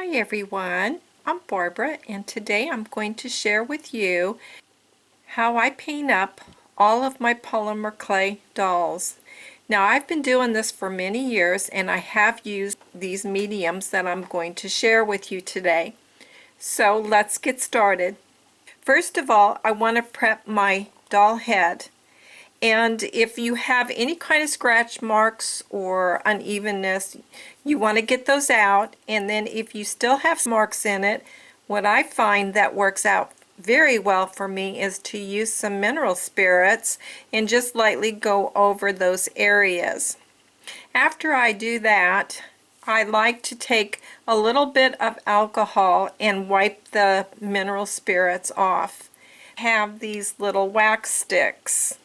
Hi everyone, I'm Barbara and today I'm going to share with you how I paint up all of my polymer clay dolls. Now I've been doing this for many years and I have used these mediums that I'm going to share with you today. So let's get started. First of all, I want to prep my doll head. And if you have any kind of scratch marks or unevenness, you want to get those out. And then if you still have marks in it, what I find that works out very well for me is to use some mineral spirits and just lightly go over those areas. After I do that, I like to take a little bit of alcohol and wipe the mineral spirits off. I have these little wax sticks.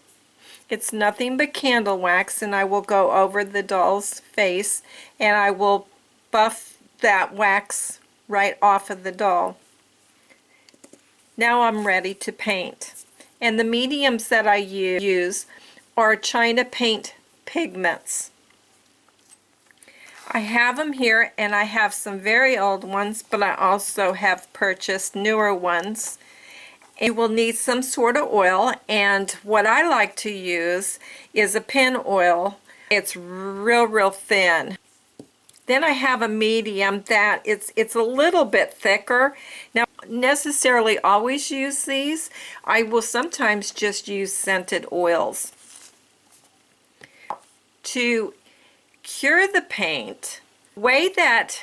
It's nothing but candle wax, and I will go over the doll's face and I will buff that wax right off of the doll. Now I'm ready to paint. And the mediums that I use are China paint pigments. I have them here, and I have some very old ones, but I also have purchased newer ones. You will need some sort of oil, and what I like to use is a pin oil. It's real thin. Then I have a medium that it's a little bit thicker. Now, necessarily always use these. I will sometimes just use scented oils. To cure the paint, the way that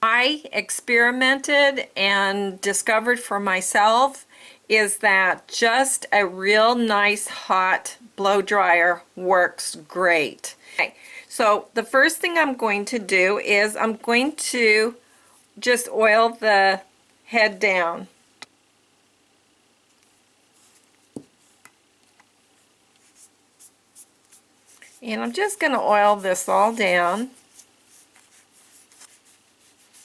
I experimented and discovered for myself is that just a real nice hot blow dryer works great. Okay, so the first thing I'm going to do is I'm going to just oil the head down. And I'm just going to oil this all down.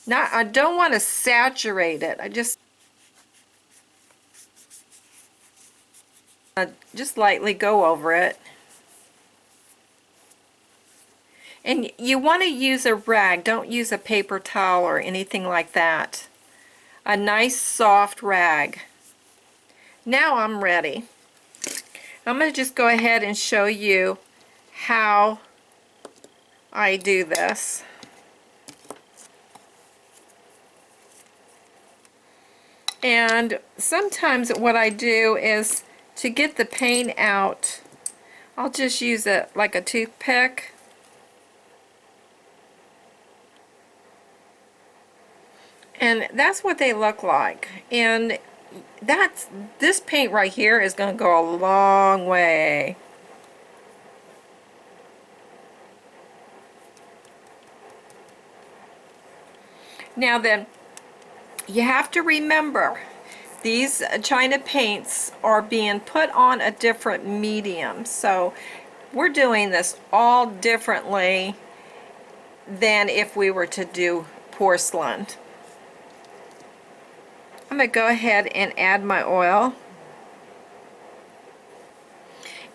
Now, I don't want to saturate it. I just lightly go over it. And you want to use a rag. Don't use a paper towel or anything like that. A nice soft rag. Now I'm ready. I'm going to just go ahead and show you how I do this. And sometimes what I do is to get the paint out, I'll just use it like a toothpick. And that's what they look like. And this paint right here is going to go a long way. Now then, you have to remember, these China paints are being put on a different medium, so we're doing this all differently than if we were to do porcelain. I'm going to go ahead and add my oil.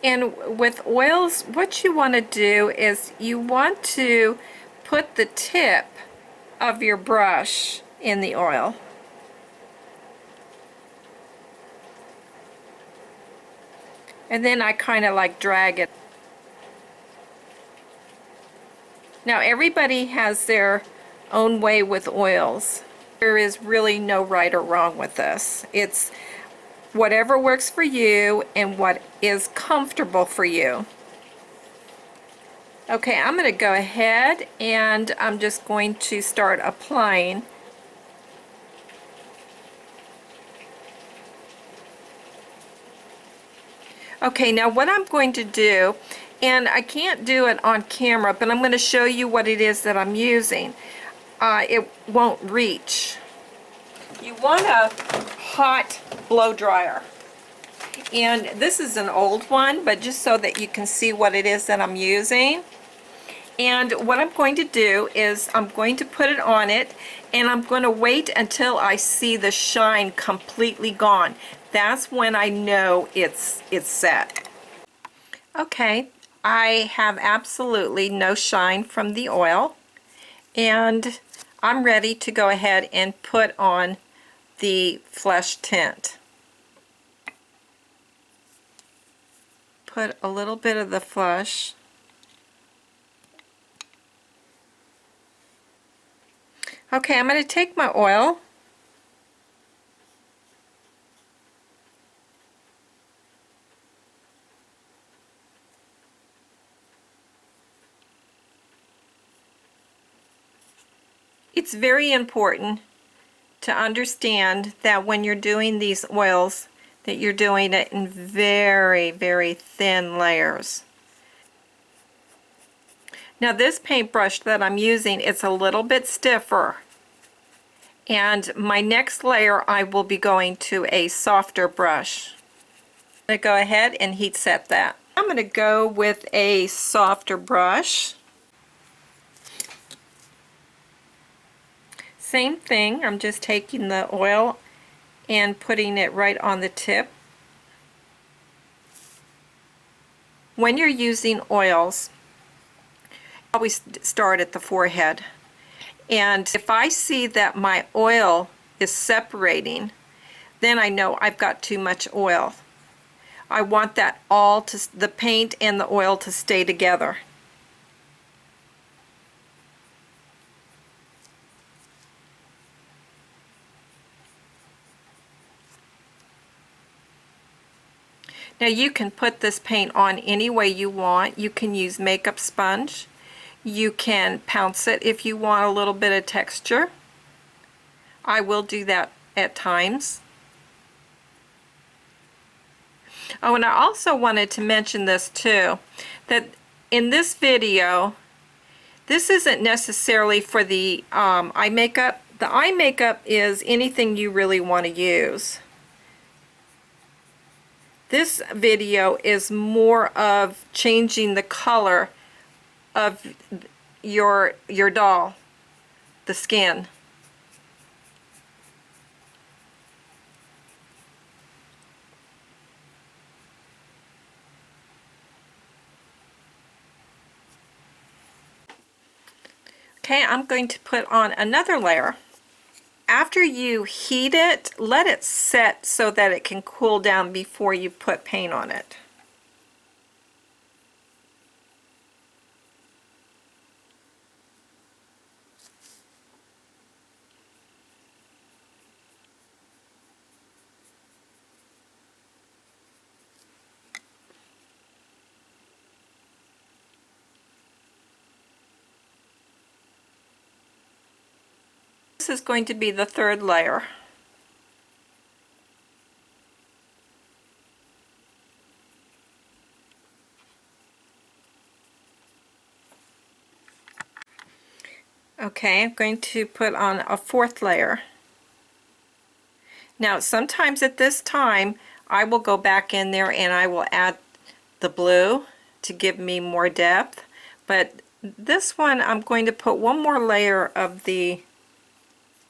And with oils, what you want to do is you want to put the tip of your brush in the oil. And then I kind of like drag it. Now everybody has their own way with oils. There is really no right or wrong with this. It's whatever works for you and what is comfortable for you. Okay, I'm going to go ahead and I'm just going to start applying. Okay, now what I'm going to do, and I can't do it on camera, but I'm going to show you what it is that I'm using. It won't reach. You want a hot blow dryer. And this is an old one, but just so that you can see what it is that I'm using. And what I'm going to do is I'm going to put it on it, and I'm going to wait until I see the shine completely gone. That's when I know it's set. Okay, I have absolutely no shine from the oil, and I'm ready to go ahead and put on the flesh tint. Put a little bit of the flush. Okay, I'm going to take my oil. It's very important to understand that when you're doing these oils, that you're doing it in very, very thin layers. Now this paintbrush that I'm using, it's a little bit stiffer. And my next layer I will be going to a softer brush. I'm going to go ahead and heat set that. I'm going to go with a softer brush. Same thing, I'm just taking the oil and putting it right on the tip. When you're using oils, always start at the forehead. And if I see that my oil is separating, then I know I've got too much oil. I want that all to, the paint and the oil to stay together. Now you can put this paint on any way you want. You can use makeup sponge. You can pounce it if you want a little bit of texture. I will do that at times. Oh, and I also wanted to mention this too, that in this video, this isn't necessarily for the eye makeup. The eye makeup is anything you really want to use. This video is more of changing the color of your doll, the skin. Okay, I'm going to put on another layer. After you heat it, let it set so that it can cool down before you put paint on it. This is going to be the third layer. Okay, I'm going to put on a fourth layer. Now sometimes at this time I will go back in there and I will add the blue to give me more depth, but this one I'm going to put one more layer of the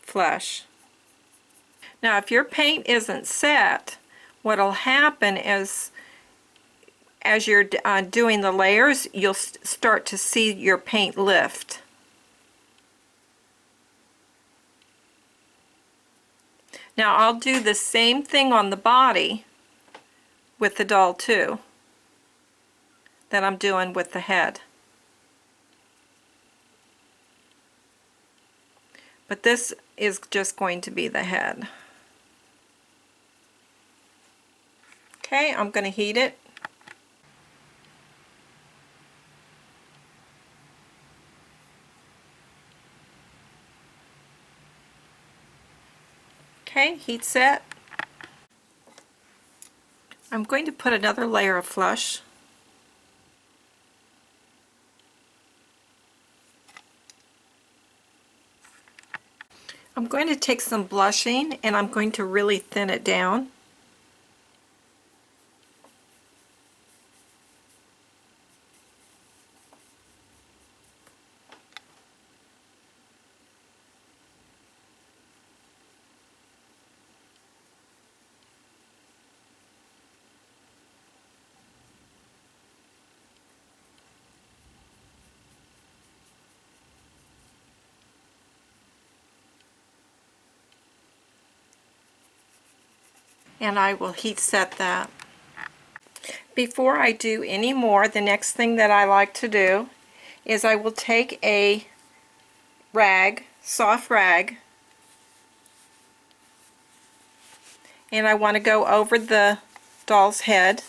flesh. Now if your paint isn't set, what'll happen is as you're doing the layers, you'll start to see your paint lift. Now I'll do the same thing on the body with the doll too that I'm doing with the head. But this is just going to be the head. Okay, I'm going to heat it. Okay, heat set. I'm going to put another layer of flush. I'm going to take some blushing and I'm going to really thin it down. and I will heat set that. Before I do any more, the next thing that I like to do is I will take a rag, soft rag, and I want to go over the doll's head.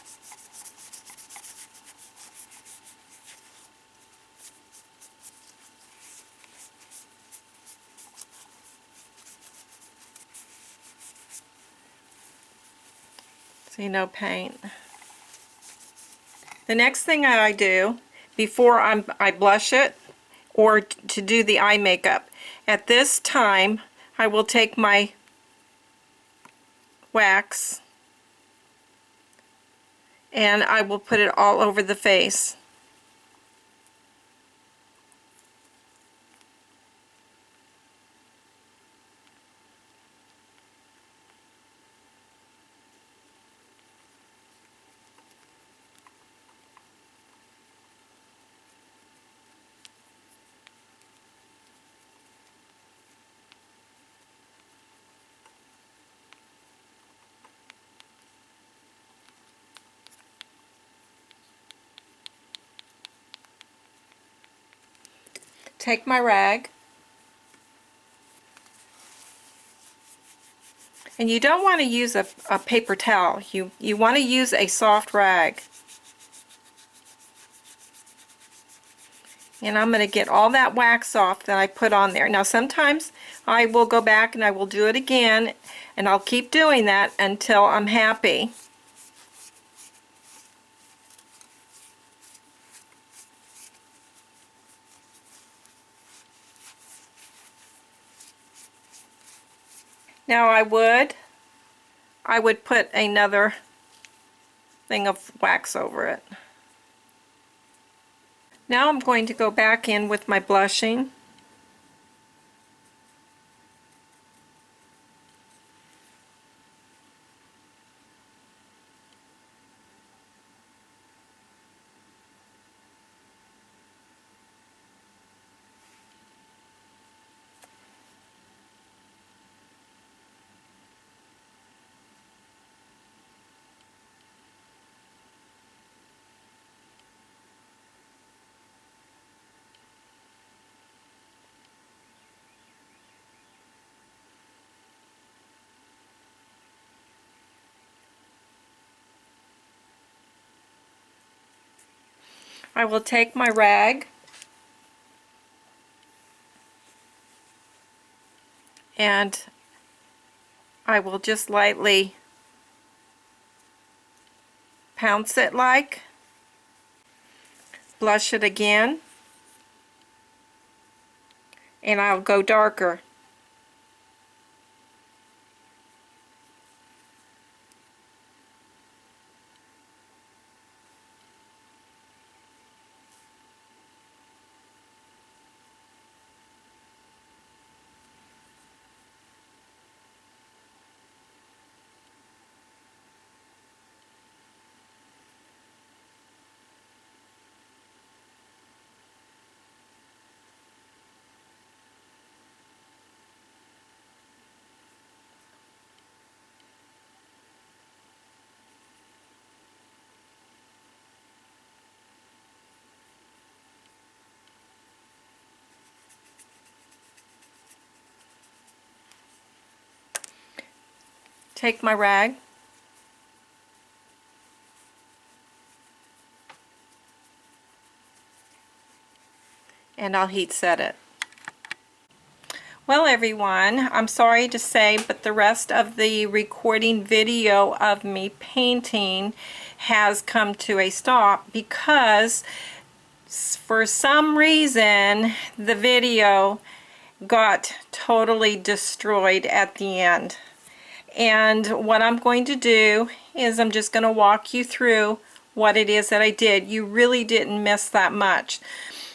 See, no paint. The next thing I do before I blush it or to do the eye makeup, at this time I will take my wax and I will put it all over the face. Take my rag, and you don't want to use a paper towel. You want to use a soft rag. And I'm going to get all that wax off that I put on there. Now sometimes I will go back and I will do it again, and I'll keep doing that until I'm happy. Now I would put another thing of wax over it. Now I'm going to go back in with my blushing. I will take my rag and I will just lightly pounce it like, blush it again, and I'll go darker. Take my rag and I'll heat set it. Well everyone, I'm sorry to say, but the rest of the recording video of me painting has come to a stop because for some reason the video got totally destroyed at the end. And what I'm going to do is I'm just going to walk you through what it is that I did. You really didn't miss that much.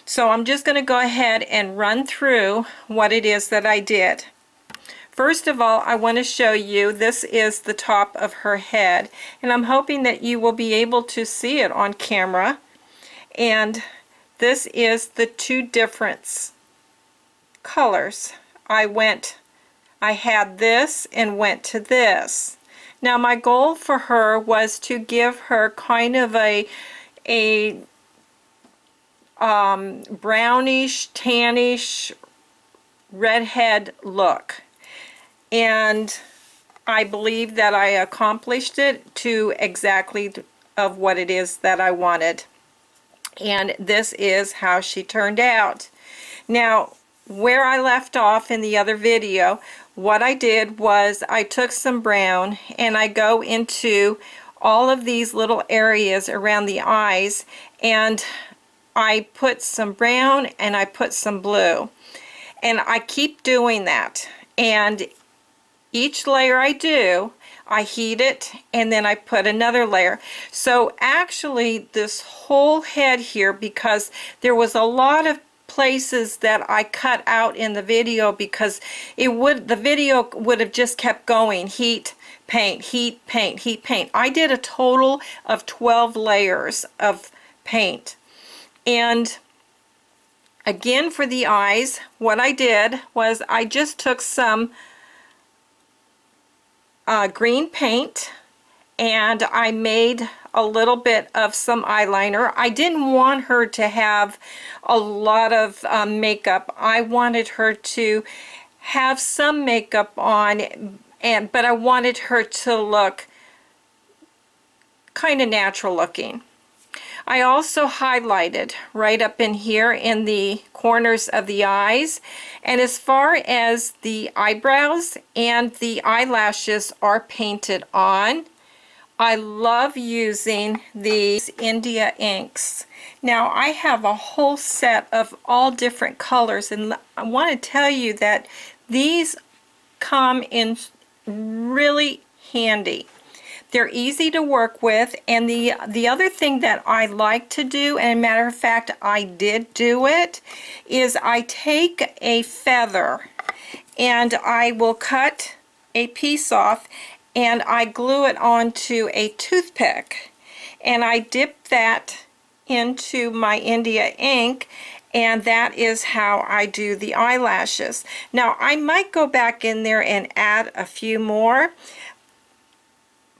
So I'm just going to go ahead and run through what it is that I did. First of all, I want to show you, this is the top of her head, and I'm hoping that you will be able to see it on camera. And this is the two different colors. I had this and went to this. Now my goal for her was to give her kind of a brownish, tannish, redhead look. And I believe that I accomplished it to exactly of what it is that I wanted. And this is how she turned out. Now, where I left off in the other video, what I did was I took some brown and I go into all of these little areas around the eyes, and I put some brown and I put some blue. And I keep doing that. And each layer I do, I heat it and then I put another layer. So actually this whole head here, because there was a lot of places that I cut out in the video because the video would have just kept going, heat, paint, heat, paint, heat, paint. I did a total of 12 layers of paint. And again, for the eyes, what I did was I just took some green paint and I made a little bit of some eyeliner. I didn't want her to have a lot of makeup. I wanted her to have some makeup on, but I wanted her to look kind of natural looking. I also highlighted right up in here in the corners of the eyes. And as far as the eyebrows and the eyelashes are painted on, I love using these India inks. Now I have a whole set of all different colors, and I want to tell you that these come in really handy. They're easy to work with, and the other thing that I like to do, and matter of fact I did do it, is I take a feather and I will cut a piece off and I glue it onto a toothpick, and I dip that into my India ink, and that is how I do the eyelashes. Now I might go back in there and add a few more,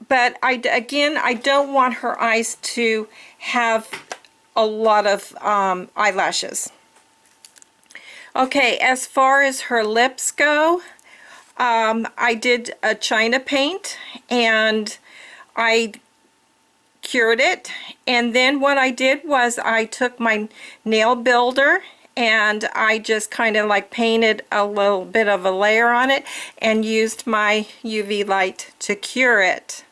but again, I don't want her eyes to have a lot of eyelashes. Okay, as far as her lips go, I did a China paint and I cured it, and then what I did was I took my nail builder and I just kind of like painted a little bit of a layer on it and used my UV light to cure it.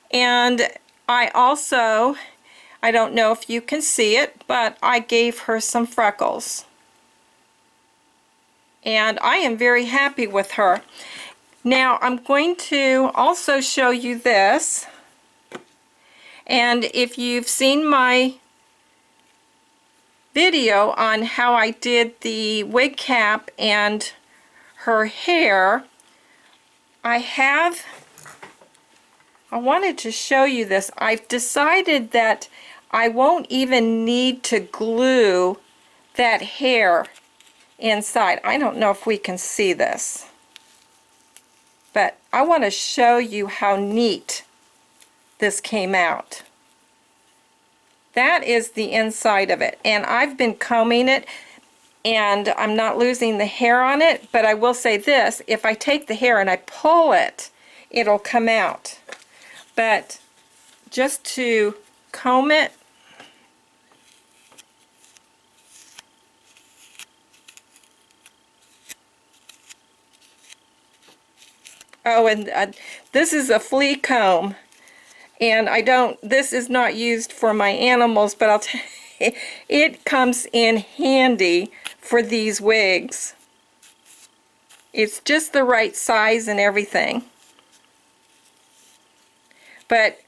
And I also, I don't know if you can see it, but I gave her some freckles. And I am very happy with her. Now I'm going to also show you this. And if you've seen my video on how I did the wig cap and her hair, I wanted to show you this. I've decided that I won't even need to glue that hair inside. I don't know if we can see this, but I want to show you how neat this came out. That is the inside of it, and I've been combing it and I'm not losing the hair on it, but I will say this, if I take the hair and I pull it, it'll come out. But just to comb it, oh, and this is a flea comb, and this is not used for my animals, but I'll tell you, it comes in handy for these wigs. It's just the right size and everything. But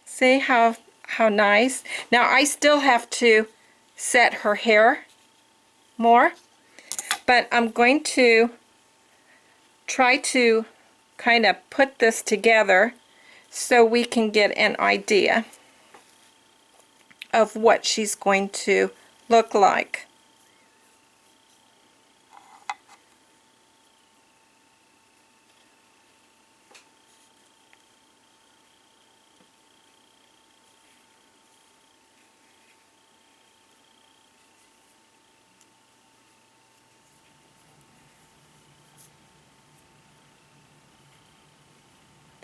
see how nice? Now I still have to set her hair more, but I'm going to try to kind of put this together so we can get an idea of what she's going to look like.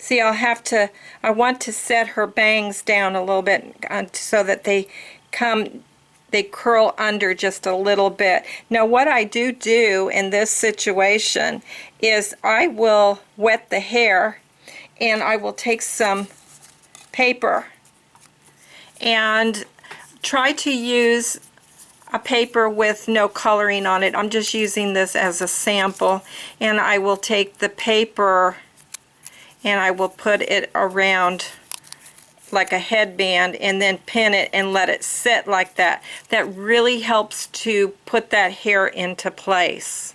See, I want to set her bangs down a little bit so that they curl under just a little bit. Now what I do in this situation is I will wet the hair, and I will take some paper and try to use a paper with no coloring on it. I'm just using this as a sample, and I will take the paper and I will put it around like a headband and then pin it and let it sit like that. That really helps to put that hair into place.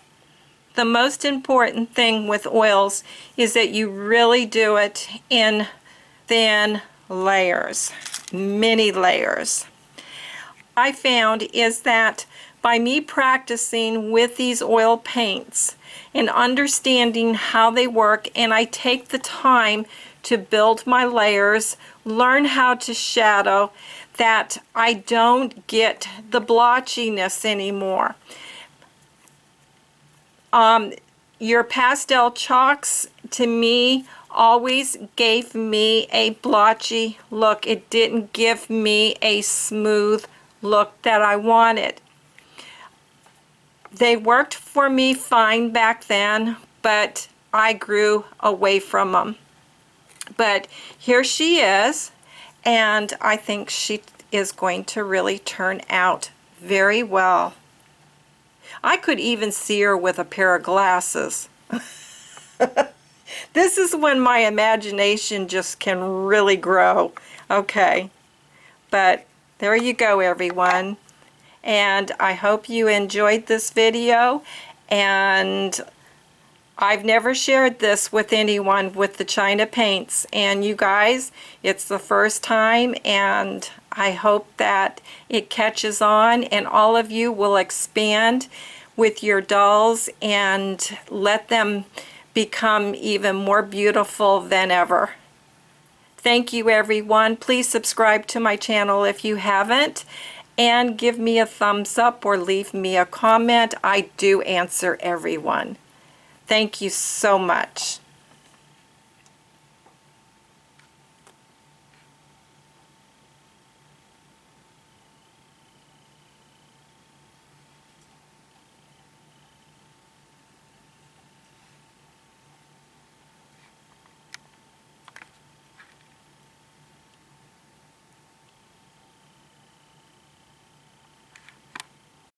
The most important thing with oils is that you really do it in thin layers, many layers. I found is that by me practicing with these oil paints and understanding how they work, and I take the time to build my layers, learn how to shadow, that I don't get the blotchiness anymore. Your pastel chalks, to me, always gave me a blotchy look. It didn't give me a smooth look that I wanted. They worked for me fine back then, but I grew away from them. But here she is, and I think she is going to really turn out very well. I could even see her with a pair of glasses. This is when my imagination just can really grow. Okay, but there you go, everyone. And I hope you enjoyed this video, and I've never shared this with anyone with the China paints, and you guys, it's the first time, and I hope that it catches on and all of you will expand with your dolls and let them become even more beautiful than ever. Thank you, everyone. Please subscribe to my channel if you haven't, and give me a thumbs up or leave me a comment. I do answer everyone. Thank you so much.